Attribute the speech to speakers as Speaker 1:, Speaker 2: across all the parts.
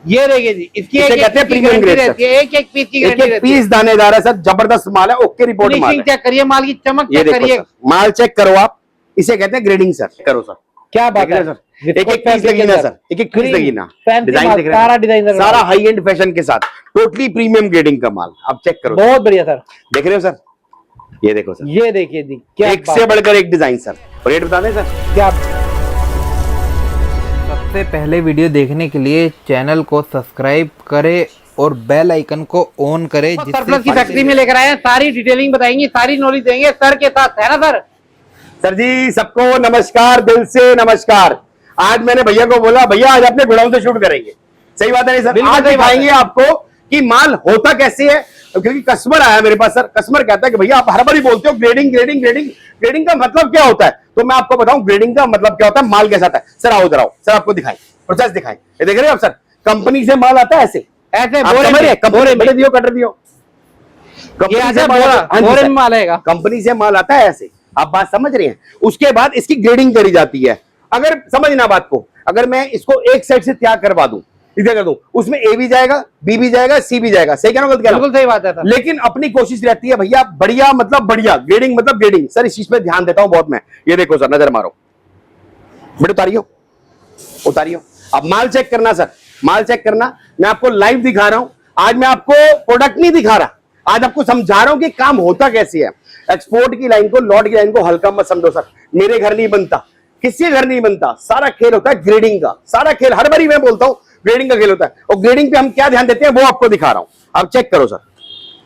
Speaker 1: ये देखिए जी, इसकी
Speaker 2: कहते हैं प्रीमियम ग्रेड।
Speaker 1: एक एक पीस की गारंटी,
Speaker 2: एक पीस दानेदार है सर, जबरदस्त माल है, ओके रिपोर्ट माल है।
Speaker 1: चेक करिए माल की चमक,
Speaker 2: ये
Speaker 1: चेक करिए,
Speaker 2: माल चेक करो आप, इसे कहते हैं ग्रेडिंग सर। करो सर,
Speaker 1: क्या बात है
Speaker 2: सर, एक एक पीस लगीना सर, एक एक पीस लगीना, डिजाइन दिख रहा है,
Speaker 1: सारा डिजाइन,
Speaker 2: सारा हाई एंड फैशन के साथ, टोटली प्रीमियम ग्रेडिंग का माल। आप चेक करो,
Speaker 1: बहुत बढ़िया सर।
Speaker 2: देख रहे हो सर, ये देखो सर,
Speaker 1: ये देखिए जी, क्या
Speaker 2: एक से बढ़कर एक डिजाइन सर। रेट बता दें सर
Speaker 1: क्या।
Speaker 3: सबसे पहले वीडियो देखने के लिए चैनल को सब्सक्राइब करें और बेल आइकन को ऑन करें।
Speaker 1: सरप्लस की फैक्ट्री में लेकर आए हैं, सारी डिटेलिंग बताएंगे, सारी नॉलेज देंगे सर के साथ, है ना सर?
Speaker 2: सर जी सबको नमस्कार, दिल से नमस्कार। आज मैंने भैया को बोला भैया आज अपने गोडाउन से शूट करेंगे, सही बात है नहीं सर? आज दिखाएंगे आपको कि माल होता कैसे है, क्योंकि कस्टमर आया मेरे पास सर, कस्टमर कहता है कि भैया आप हर बार ही बोलते हो ग्रेडिंग ग्रेडिंग ग्रेडिंग, ग्रेडिंग का मतलब क्या होता है? तो मैं आपको बताऊं ग्रेडिंग का मतलब क्या होता है, माल कैसा आता है। सर आओ इधर आओ सर, आपको दिखाएं, प्रोसेस दिखाएं। ये देख रहे हो आप सर, कंपनी से माल आता है ऐसे
Speaker 1: ऐसे
Speaker 2: बोरे में दियो, कटर दियो, कंपनी से
Speaker 1: माल आएगा,
Speaker 2: कंपनी से माल आता है ऐसे, आप बात समझ रहे हैं? उसके बाद इसकी ग्रेडिंग करी जाती है। अगर समझना बात को, अगर मैं इसको एक साइड से तैयार करवा दूं, इधर कर दूं, उसमें ए भी जाएगा, बी भी जाएगा, सी भी जाएगा, सही कह रहा हूं गलत कह रहा हूं?
Speaker 1: बिल्कुल सही बात है सर।
Speaker 2: लेकिन अपनी कोशिश रहती है भैया बढ़िया मतलब बढ़िया, ग्रेडिंग मतलब ग्रेडिंग। सर इस चीज पे ध्यान देता हूं बहुत मैं। ये देखो सर, नजर मारो बेटा, उतारियो उतारियो, अब माल चेक करना सर, माल चेक करना। मैं आपको लाइव दिखा रहा हूं, आज मैं आपको प्रोडक्ट नहीं दिखा रहा, आज आपको समझा रहा हूं कि काम होता कैसे है। एक्सपोर्ट की लाइन को, लॉट की लाइन को हल्का मत समझो सर। मेरे घर नहीं बनता, किसी घर नहीं बनता, सारा खेल होता है ग्रेडिंग का, सारा खेल हर बारी मैं बोलता हूं ग्रेडिंग का खेल होता है। और ग्रेडिंग पे हम क्या ध्यान देते हैं वो आपको दिखा रहा हूं, आप चेक करो सर।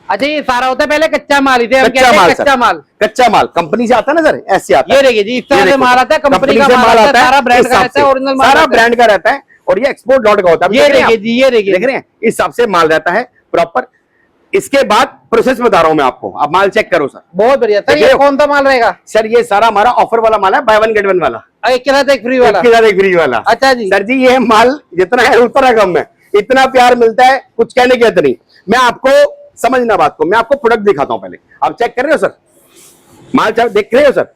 Speaker 1: अच्छा ये सारा होता है पहले कच्चा माल, इसे हम
Speaker 2: कच्चा माल,
Speaker 1: कच्चा माल,
Speaker 2: कच्चा माल कंपनी से आता है ना सर, ऐसे आता है।
Speaker 1: ये देखिए जी, इस तरह से माल आता है, कंपनी का माल आता है, सारा ब्रांड का रहता है, ओरिजिनल माल
Speaker 2: सारा ब्रांड का रहता है, और ये एक्सपोर्ट लॉट का होता है।
Speaker 1: ये देखिए जी, ये देखिए,
Speaker 2: देख रहे हैं, इस हिसाब से माल रहता है प्रॉपर। इसके बाद प्रोसेस बता रहा हूं मैं आपको, आप माल चेक करो सर।
Speaker 1: बहुत बढ़िया सर। ये कौन सा माल रहेगा
Speaker 2: सर? ये सारा हमारा ऑफर वाला माल है, बाय वन गेट वन वाला,
Speaker 1: एक के साथ एक फ्री वाला,
Speaker 2: एक के साथ एक फ्री वाला।
Speaker 1: अच्छा जी
Speaker 2: सर जी ये माल जितना है उतना कम है, इतना प्यार मिलता है कुछ कहने की हद नहीं। मैं आपको समझना बात को, मैं आपको प्रोडक्ट दिखाता हूं पहले, आप चेक कर रहे हो सर, माल देख रहे हो सर?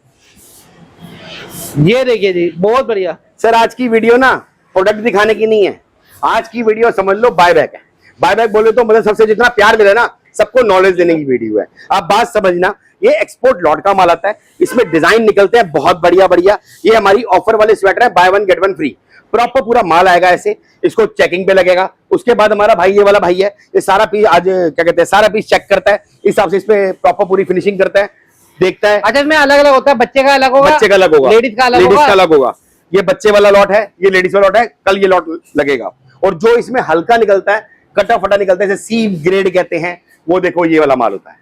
Speaker 1: ये देखिए जी, बहुत बढ़िया
Speaker 2: सर। आज की वीडियो ना प्रोडक्ट दिखाने की नहीं है, आज की वीडियो समझ लो बाय बैक है। बाय बैक बोले तो मतलब सबसे जितना प्यार मिले ना, सबको नॉलेज देने की वीडियो है। आप बात समझना, ये एक्सपोर्ट लॉट का माल आता है, इसमें डिजाइन निकलते हैं बहुत बढ़िया बढ़िया। ये हमारी ऑफर वाले स्वेटर है, by one get one free, proper पूरा माल आएगा ऐसे, इसको चेकिंग पे लगेगा। उसके बाद हमारा भाई ये वाला भाई है, ये सारा पीस आज क्या कहते हैं, सारा पीस चेक करता है, इस हिसाब से इस पे प्रॉपर पूरी फिनिशिंग करता है, देखता है।
Speaker 1: अच्छा इसमें अलग अलग होता है, बच्चे का अलग होगा,
Speaker 2: बच्चे का अलग होगा,
Speaker 1: लेडीज का अलग होगा।
Speaker 2: ये बच्चे वाला लॉट है, ये लेडीज वाला लॉट है, कल ये लॉट लगेगा। और जो इसमें हल्का निकलता है, कटा फटा निकलता है, जैसे सी ग्रेड कहते हैं, वो देखो ये वाला माल होता है,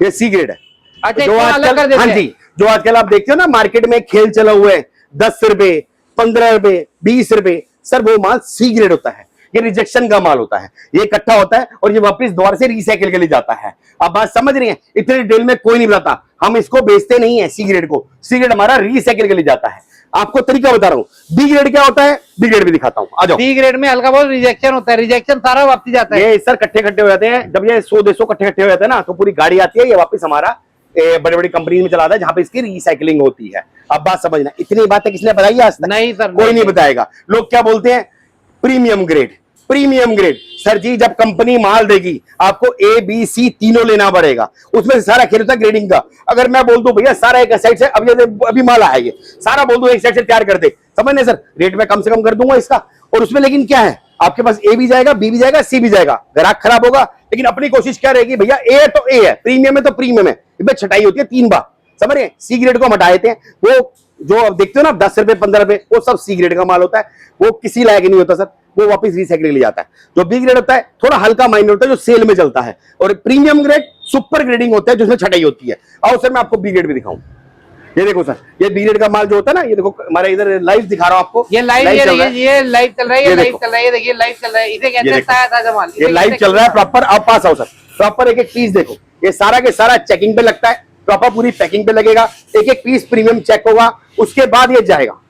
Speaker 2: ये सी ग्रेड है।
Speaker 1: अच्छा
Speaker 2: जो आजकल, हाँ जी, जो आजकल आप देखते हो ना मार्केट में खेल चला हुआ है, 10 रुपए 15 रुपए 20 रुपए, सर वो माल सी ग्रेड होता है, ये रिजेक्शन का माल होता है, ये इकट्ठा होता है और ये वापस दोबारा से रिसाइकिल के लिए जाता है। आप बात समझ रही हैं? इतने डिटेल में कोई नहीं बताता, हम इसको बेचते नहीं है सी ग्रेड को, सी ग्रेड हमारा रिसाइकिल के लिए जाता है। आपको तरीका बता रहा हूँ। बी ग्रेड क्या होता है, बी ग्रेड भी दिखाता हूँ, आ जाओ।
Speaker 1: बी ग्रेड में हल्का बहुत रिजेक्शन होता है, रिजेक्शन सारा वापस जाता है।
Speaker 2: ये सर कट्ठे हो जाते हैं, जब ये 100-150 कट्ठे हो जाते हैं ना, तो पूरी गाड़ी आती है, ये वापस हमारा बड़ी बड़ी कंपनी में चलाता है, जहां पे इसकी रिसाइकलिंग होती है। अब बात समझना, इतनी बातें किसने बताई आज तक?
Speaker 1: नहीं सर,
Speaker 2: कोई नहीं बताएगा। लोग क्या बोलते हैं, premium grade, premium grade. Sir ji जब कंपनी माल देगी आपको ए बी सी तीनों लेना पड़ेगा, उसमें से सारा खेल होता है ग्रेडिंग का। अगर मैं बोल दूं भैया सारा एक साइड से, अभी माल आया, ये सारा बोल दूं एक साइड से तैयार कर दे, समझ सर, रेट में कम से कम कर दूंगा इसका। और उसमें लेकिन क्या है, आपके पास ए भी जाएगा, बी भी जाएगा, सी भी जाएगा, ग्राहक खराब होगा। लेकिन अपनी कोशिश क्या रहेगी, भैया ए है तो ए है, प्रीमियम है तो प्रीमियम है, छटाई होती है 3 बार, समझ रहे हैं? सी ग्रेड को हम हटा देते हैं, वो जो देखते हो ना 10 रुपए 15 रुपए, वो सब सी ग्रेड का माल होता है, वो किसी लायक नहीं होता सर, वो वापस रिसाइकिल के लिए जाता है। जो बी ग्रेड होता है थोड़ा हल्का माइनर होता है, जो सेल में चलता है। और प्रीमियम ग्रेड सुपर ग्रेडिंग होता है, जिसमें छटाई होती है। आओ सर मैं आपको बी ग्रेड भी दिखाऊं। ये देखो सर, ये बी ग्रेड का माल जो होता है ना, ये देखो हमारे इधर लाइव दिखा रहा हूं आपको,
Speaker 1: ये लाइव
Speaker 2: चल रहा है,
Speaker 1: ये लाइव चल रहा है, ये लाइव चल रहा है, ये देखिए लाइव चल रहा है, इसे कहते हैं ताजा माल,
Speaker 2: ये लाइव चल रहा है प्रॉपर। आप पास आओ सर, प्रॉपर एक एक पीस देखो, ये सारा के सारा चेकिंग पे लगता है, प्रॉपर पूरी पैकिंग पे लगेगा, एक एक पीस प्रीमियम चेक होगा, उसके बाद ये जाएगा,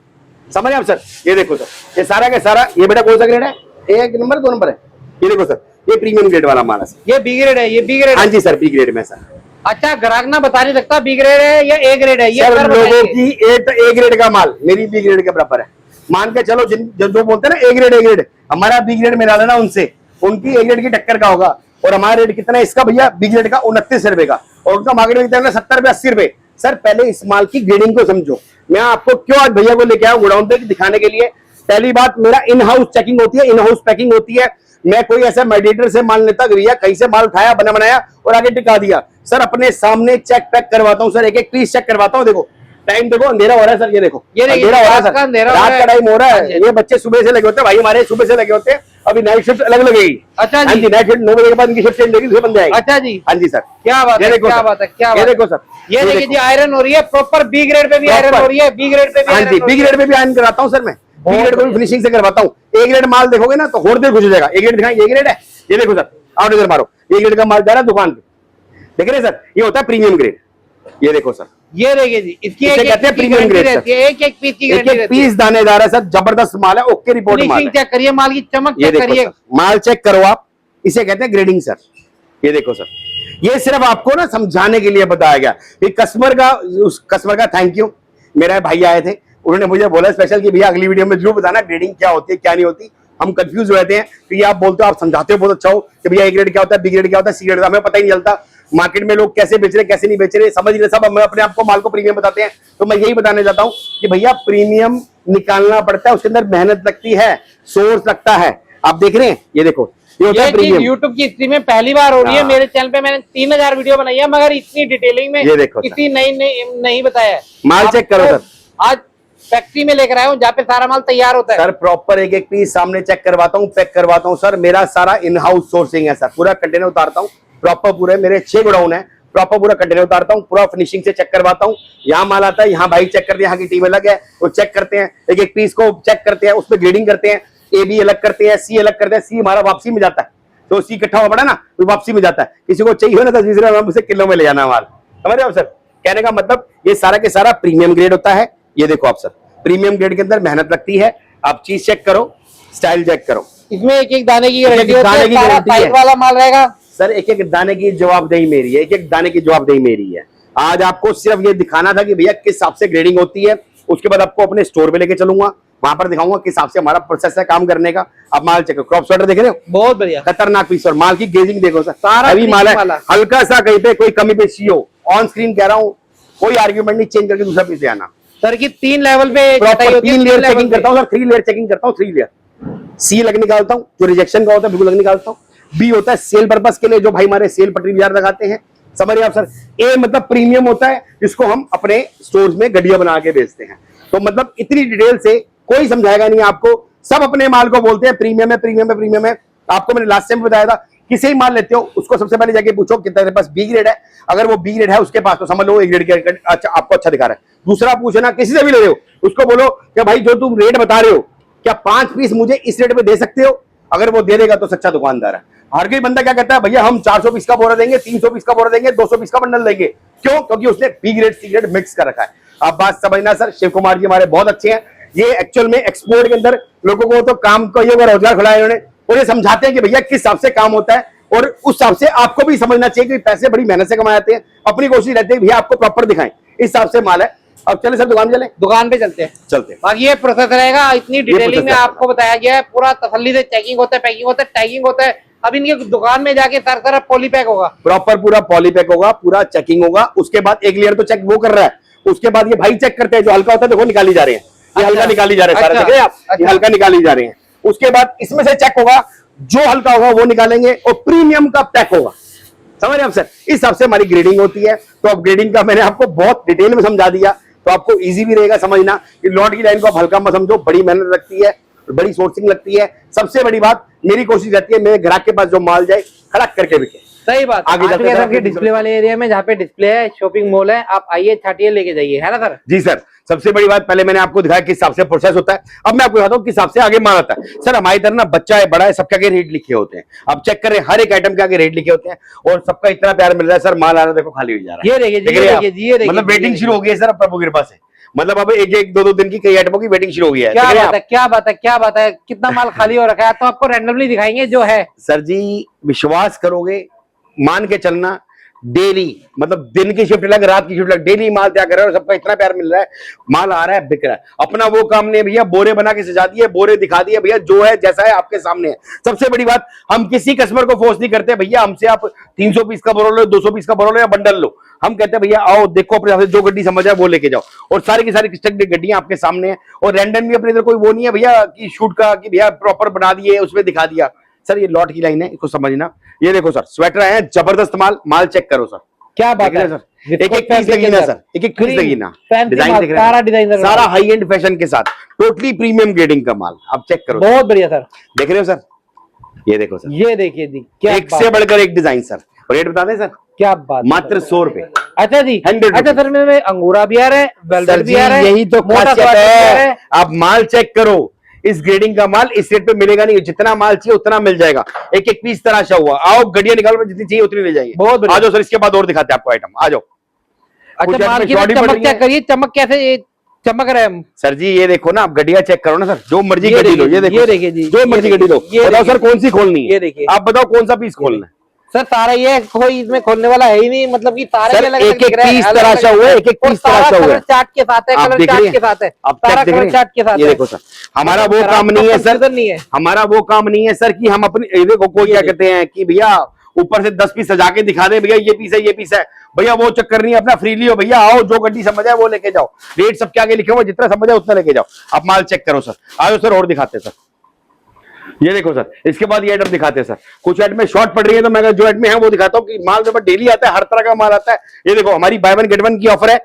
Speaker 2: समझ आप सर? ये देखो सर, ये सारा के सारा, ये बेटा कौन सा ग्रेड है, 1 नंबर 2 नंबर है, ये देखो सर, ये प्रीमियम ग्रेड वाला माल है।
Speaker 1: ये बी ग्रेड है, ये बी ग्रेड।
Speaker 2: हाँ जी सर, बी ग्रेड में सर।
Speaker 1: अच्छा ग्राहक ना बता नहीं सकता बी ग्रेड है या ए ग्रेड है, ये
Speaker 2: सर लोगों की ए ग्रेड का माल मेरी बी ग्रेड के बराबर है, मान के चलो जो बोलते हैं ना ए ग्रेड, हमारा बी ग्रेड में डालना उनसे, उनकी ए ग्रेड की टक्कर का होगा। और हमारा रेट कितना है इसका भैया, बी ग्रेड का 29 रुपए का, और उनका मार्केट में कितना है 70 रुपए 80 रुपए। सर पहले इस माल की ग्रेडिंग को समझो। मैं आपको क्यों आज भैया को लेके आया गोडाउन पे दिखाने के लिए। पहली बात, मेरा इन हाउस चेकिंग होती है, इन हाउस पैकिंग होती है। मैं कोई ऐसा मेडिएटर से माल लेता भैया कहीं से माल उठाया बना बनाया और आगे टिका दिया। सर अपने सामने चेक पैक करवाता हूँ सर, एक एक पीस चेक करवाता हूँ। देखो टाइम देखो, अंधेरा हो रहा है सर, ये देखो अंधेरा हो रहा है सर, रात का टाइम हो रहा है। ये बच्चे सुबह से लगे होते हैं भाई, हमारे सुबह से लगे होते हैं। अभी नाइट शिफ्ट अलग लगेगी।
Speaker 1: अच्छा
Speaker 2: जी, नाइट शिफ्ट 9 बजे के बाद इनकी शिफ्ट चेंज होगी, दूसरे बंदे आएंगे।
Speaker 1: अच्छा जी,
Speaker 2: हाँ जी सर,
Speaker 1: क्या बात है, क्या बात है, क्या
Speaker 2: ये देखो सर,
Speaker 1: ये देखिए जी आयरन हो रही है प्रॉपर, बी ग्रेड पे भी आयरन हो रही है, बी ग्रेड पे भी।
Speaker 2: हाँ जी, बी ग्रेड पे भी आयरन कराता हूँ सर मैं, बी ग्रेड को भी फिनिशिंग से करवाता हूँ। ए ग्रेड माल देखोगे ना तो होड़ देर घुस जाएगा। ए ग्रेड दिखाएं, ए ग्रेड है, ये देखो सर, आप नजर मारो, ए ग्रेड का माल जा रहा है दुकान पे, देख रहे सर, ये होता है प्रीमियम ग्रेड। ये देखो सर,
Speaker 1: ये देखिए जी, इसकी
Speaker 2: इसे कहते हैं प्रीमियम ग्रेड सर।
Speaker 1: एक एक पीस की
Speaker 2: एक एक पीस दानेदार है सर, जबरदस्त माल है, ओके रिपोर्ट माल है।
Speaker 1: चेक करिए, माल की चमक
Speaker 2: ये
Speaker 1: चेक
Speaker 2: देखो
Speaker 1: करिए,
Speaker 2: सर, माल चेक करो आप, इसे कहते हैं ग्रेडिंग सर। ये देखो सर, ये सिर्फ आपको ना समझाने के लिए बताया गया। उस कस्टमर का थैंक यू। मेरा भाई आए थे, उन्होंने मुझे बोला स्पेशल कि भैया अगली वीडियो में जरूर बताना ग्रेडिंग क्या होती है क्या नहीं होती। हम कंफ्यूज रहते हैं कि आप बोलते हो, आप समझाते हो बहुत अच्छा हो कि भैया ए ग्रेड क्या होता है, बी ग्रेड क्या होता है, सी ग्रेड, हमें पता ही नहीं चलता। मार्केट में लोग कैसे बेच रहे कैसे नहीं बेच रहे समझ रहे सब, हम अपने आप को माल को प्रीमियम बताते हैं। तो मैं यही बताने चाहता हूं कि भैया प्रीमियम निकालना पड़ता है, उसके अंदर मेहनत लगती है, सोर्स लगता है। आप देख रहे हैं, ये देखो, ये होता है प्रीमियम।
Speaker 1: यूट्यूब की हिस्ट्री में पहली बार हो रही है। मेरे चैनल पे मैंने 3000 वीडियो बनाई है, मगर इतनी डिटेलिंग में
Speaker 2: ये देखो
Speaker 1: किसी नहीं बताया है।
Speaker 2: माल चेक करो सर,
Speaker 1: आज फैक्ट्री में लेकर आया हूँ जहाँ पे सारा माल तैयार होता है
Speaker 2: सर। प्रॉपर एक एक पीस सामने चेक करवाता हूँ, पैक करवाता हूँ सर। मेरा सारा इन हाउस सोर्सिंग है सर, पूरा कंटेनर उतारता हूँ प्रॉपर, पूरे मेरे 6 गोडाउन है, प्रॉपर पूरा कंटेनर उतारता हूँ, पूरा फिनिशिंग से चेक करवाता हूँ। यहाँ माल आता है, यहाँ भाई चेक करते हैं, यहाँ की टीम अलग है, वो चेक करते हैं, एक एक पीस को चेक करते हैं, उसमें ग्रेडिंग करते हैं, ए बी अलग करते हैं, सी अलग करते हैं। सी हमारा वापसी में जाता है, तो सी इकट्ठा हुआ पड़ा ना, वो वापसी में जाता है। किसी को चाहिए हो ना 10-20 रुपए, उसे किलो में ले जाना माल, समझ रहे हो सर। कहने का मतलब ये सारा के सारा प्रीमियम ग्रेड होता है। ये देखो आप सर, प्रीमियम ग्रेड के अंदर मेहनत लगती है। आप चीज चेक करो, स्टाइल चेक करो,
Speaker 1: इसमें एक एक दाने की गारंटी
Speaker 2: दाने की गारंटी है
Speaker 1: वाला माल रहेगा
Speaker 2: सर। एक एक दाने की जवाबदेही मेरी है, एक एक दाने की जवाबदेही मेरी है। आज आपको सिर्फ ये दिखाना था कि भैया किस हिसाब से ग्रेडिंग होती है। उसके बाद आपको अपने स्टोर पे लेके चलूंगा, वहां पर दिखाऊंगा किस हिसाब से हमारा प्रोसेस है काम करने का। आप माल चेक करो, क्रॉप स्वेटर देख रहे हो,
Speaker 1: बहुत बढ़िया
Speaker 2: खतरनाक पीस। और माल की गेजिंग देखो सर,
Speaker 1: सारा
Speaker 2: अभी माल है,
Speaker 1: वाला।
Speaker 2: हल्का सा कहीं पे कोई कमी पेशी हो, ऑन स्क्रीन कह रहा हूँ, कोई आर्ग्यूमेंट नहीं, चेंज करके दूसरा पीस ले आना
Speaker 1: सर की 3 लेवल पे
Speaker 2: प्रॉपर 3 लेयर चेकिंग करता हूँ सर, 3 लेयर चेकिंग करता हूँ, 3 लेयर। सी अलग निकालता हूँ, जो रिजेक्शन का होता है बिल्कुल अलग निकालता हूँ। बी होता है सेल पर्पस के लिए, जो भाई हमारे सेल पटरी बाजार लगाते हैं, समझ रहे आप सर। ए मतलब प्रीमियम होता है, जिसको हम अपने स्टोर्स में गड्डियां बना के बेचते हैं। तो मतलब इतनी डिटेल से कोई समझाएगा नहीं आपको, सब अपने माल को बोलते हैं प्रीमियम है, प्रीमियम है, प्रीमियम है। आपको मैंने लास्ट टाइम बताया था, किसी ही माल लेते हो उसको सबसे पहले जाके पूछो कि तेरे पास बी ग्रेड है। अगर वो बी ग्रेड है उसके पास, तो समझ लो ए ग्रेड के अच्छा आपको अच्छा दिखा रहा है। दूसरा पूछना, किसी से भी ले रहे हो उसको बोलो कि भाई जो तुम रेट बता रहे हो, क्या 5 पीस मुझे इस रेट पे दे सकते हो? अगर वो दे देगा तो सच्चा दुकानदार है। हर कोई बंदा क्या कहता है, भैया हम 400 पीस का बोरा देंगे, 300 पीस का बोरा देंगे, 200 पीस का बंडल देंगे। क्यों? क्योंकि उसने B grade C grade mix कर रखा है। आप बात समझना सर, शिव कुमार जी हमारे बहुत अच्छे हैं। ये एक्चुअल में एक्सपोर्ट के अंदर लोगों को तो काम का ये रोजगार खुला है इन्होंने, और ये समझाते हैं कि भैया किस हिसाब से काम होता है, और उस हिसाब से आपको भी समझना चाहिए कि पैसे बड़ी मेहनत से कमाए जाते हैं। अपनी कोशिश रहती है भैया आपको प्रॉपर दिखाएं, इस हिसाब से माल है। अब चले सर दुकान चले,
Speaker 1: दुकान पे चलते हैं,
Speaker 2: चलते हैं।
Speaker 1: बाकी ये प्रोसेस रहेगा, इतनी डिटेलिंग में आपको बताया गया है, पूरा तसल्ली से चेकिंग होता है, पैकिंग होता है, टैगिंग होता है। अब इनकी दुकान में जाके तरफ पॉलीपैक होगा,
Speaker 2: प्रॉपर पूरा पॉलीपैक होगा, पूरा चेकिंग होगा। उसके बाद एक लेयर तो चेक वो कर रहा है, उसके बाद ये भाई चेक करते हैं, जो हल्का होता है देखो निकाली जा रहे हैं, ये हल्का निकाली जा रहे हैं, सारे देख रहे हैं आप, ये हल्का निकाली जा रहे हैं। उसके बाद इसमें से चेक होगा, जो हल्का होगा वो निकालेंगे, और प्रीमियम का पैक होगा, समझ रहे हैं आप सर। इस हिसाब से हमारी ग्रेडिंग होती है। तो अब ग्रेडिंग का मैंने आपको बहुत डिटेल में समझा दिया, तो आपको इजी भी रहेगा समझना कि लॉट की लाइन को आप हल्का मत समझो, बड़ी मेहनत लगती है, बड़ी सोर्सिंग लगती है। सबसे बड़ी बात मेरी कोशिश रहती है, मेरे ग्राहक के पास जो माल जाए खड़क करके बिके।
Speaker 1: सही बात।
Speaker 2: आगे जाके
Speaker 1: डिस्प्ले वाले एरिया में जहाँ पे डिस्प्ले है, शॉपिंग मॉल है, आप आइए, छाटिए, लेके जाइए, है ना सर।
Speaker 2: जी सर, सबसे बड़ी बात पहले मैंने आपको दिखाया किस हिसाब से प्रोसेस होता है। अब मैं आपको बताता हूँ किस हिसाब से आगे माल आता है। सर हमारी तरह ना बच्चा है, बड़ा है, सबके आगे रेट लिखे होते हैं। आप चेक करें, हर एक आइटम के आगे रेट लिखे होते हैं, और सबका इतना प्यार मिल रहा है सर। माल आ रहा है, देखो खाली हो जा रहा है।
Speaker 1: ये देखिए,
Speaker 2: मतलब वेटिंग शुरू हो गई है सर प्रभु कृपा से। मतलब अब एक दो दिन की कई आइटमों की वेटिंग शुरू हो गई है।
Speaker 1: क्या बात है, क्या बात है, क्या बात है। कितना माल खाली हो रखा है, तो आपको रैंडमली दिखाएंगे जो है।
Speaker 2: सर जी विश्वास करोगे, मान के चलना, डेली, मतलब दिन की शिफ्ट अलग, रात की शिफ्ट अलग, डेली माल तैयार कर रहे हो, सबका इतना प्यार मिल रहा है, माल आ रहा है, बिक रहा है। अपना वो काम नहीं भैया, बोरे बना के सजा दिए, बोरे दिखा दिए भैया, जो है जैसा है आपके सामने है। सबसे बड़ी बात, हम किसी कस्टमर को फोर्स नहीं करते भैया, हमसे आप 300 पीस का बोरो लो, 200 पीस का बोरो लो या बंडल लो, हम कहते हैं भैया आओ देखो अपने हिसाब से जो गड्डी समझ आए वो लेके जाओ। और सारी की सारी गड्डियां आपके सामने है, और रैंडम भी अपने इधर कोई वो नहीं है भैया कि शूट का कि भैया प्रॉपर बना दिए उसमें दिखा दिया। सर ये लॉट की लाइन है, इसको समझना। ये देखो सर स्वेटर आए हैं, जबरदस्त माल, माल चेक करो सर,
Speaker 1: क्या बात है
Speaker 2: सर, एक एक पीस लगी ना सर, एक एक पीस लगी ना,
Speaker 1: डिजाइन देख रहे हैं, सारा डिजाइनर,
Speaker 2: सारा हाई एंड फैशन के साथ, टोटली प्रीमियम ग्रेडिंग का माल, आप चेक करो।
Speaker 1: बहुत बढ़िया सर,
Speaker 2: देख रहे हो सर, ये देखो सर,
Speaker 1: ये देखिए जी, क्या
Speaker 2: एक से बढ़कर एक डिजाइन सर। रेट बता दें सर,
Speaker 1: क्या बात,
Speaker 2: मात्र 100 रुपए।
Speaker 1: अच्छा जी,
Speaker 2: 100
Speaker 1: अच्छा सर, में अंगूरा भी आ रहा है, वेलवेट भी आ रहा है,
Speaker 2: यही तो
Speaker 1: मोटा
Speaker 2: खासियत
Speaker 1: है।
Speaker 2: है। आप माल चेक करो, इस ग्रेडिंग का माल इस रेट पे मिलेगा नहीं, जितना माल चाहिए उतना मिल जाएगा, एक एक पीस तराशा हुआ। आओ गड्डियां निकालो, जितनी चाहिए उतनी ले जाइए।
Speaker 1: बहुत
Speaker 2: आ जाओ सर, इसके बाद और दिखाते हैं आपको आइटम, आ जाओ।
Speaker 1: अच्छा माल की चमक चेक करिए, चमक कैसे चमक रहा है
Speaker 2: सर जी, ये देखो ना, आप गड्डियां चेक करो ना सर, जो मर्जी गड्डी लो, ये देखो,
Speaker 1: ये देखिए जी,
Speaker 2: जो मर्जी गड्डी लो। बताओ सर कौन सी खोलनी है,
Speaker 1: ये देखिए,
Speaker 2: आप बताओ कौन सा पीस खोलना है
Speaker 1: सर। सारा ये कोई इसमें खोलने वाला है ही नहीं, मतलब कि सारे
Speaker 2: सर,
Speaker 1: अलग
Speaker 2: एक एक पीस तराशा हुआ है, एक एक पीस तराशा हुआ है,
Speaker 1: चार्ट के साथ है, कलर चार्ट के साथ है, सारा कलर चार्ट के साथ है।
Speaker 2: ये देखो सर, हमारा वो काम नहीं है सर, हमारा वो काम नहीं है सर कि हम अपने, देखो कोई क्या कहते हैं कि भैया ऊपर से 10 पीस सजा के दिखा दे, भैया ये पीस है, ये पीस है, भैया वो चक्कर नहीं है, अपना फ्रीली हो भैया, आओ जो गड्डी समझ आए वो लेके जाओ, रेट सबके आगे लिखे हुए, जितना समझ आए उतना लेके जाओ। आप माल चेक करो सर, आओ सर और दिखाते हैं सर। ये देखो सर, इसके बाद ये आइटम दिखाते हैं सर, कुछ ऐड में शॉर्ट पड़ रही है तो मैं जो ऐड में है वो दिखाता हूँ कि माल जब डेली आता है, हर तरह का माल आता है। ये देखो हमारी बाय वन गेट वन की ऑफर है,